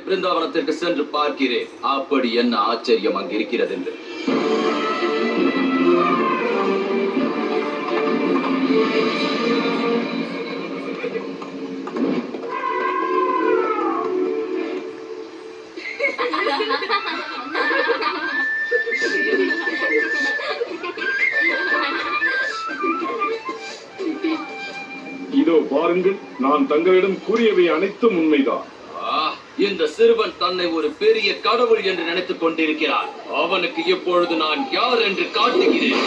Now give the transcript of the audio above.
பிருந்தாவனத்திற்கு சென்று பார்க்கிறேன். அப்படி என்ன ஆச்சரியம் அங்கிருக்கிறது என்று. இதோ பாருங்கள், நான் தங்களிடம் கூறியவை அனைத்தும் உண்மைதான். இந்த சிறுவன் தன்னை ஒரு பெரிய கடவுள் என்று நினைத்துக் கொண்டிருக்கிறான். அவனுக்கு இப்பொழுது நான் யார் என்று காட்டுகிறேன்.